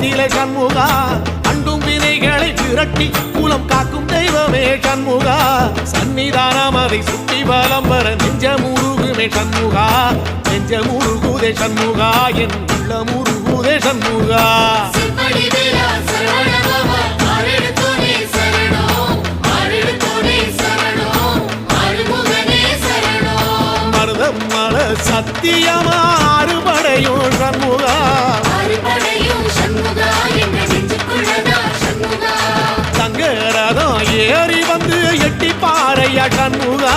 நிலை சண்முகா அண்டும் வினைகளை விரட்டி குலம் காக்கும் தெய்வமே சண்முகா சன்னிதானம் அதை சுற்றி பலம் வர நெஞ்சமுருகுமே சண்முகா நெஞ்சமுருகுதே சண்முகா என் உள்ளமுருகுதே சண்முகா மருதமல சத்தியமா அறுபடையும் சண்முகா தங்கரதம் ஏறி வந்து எட்டி பாறையா சண்முகா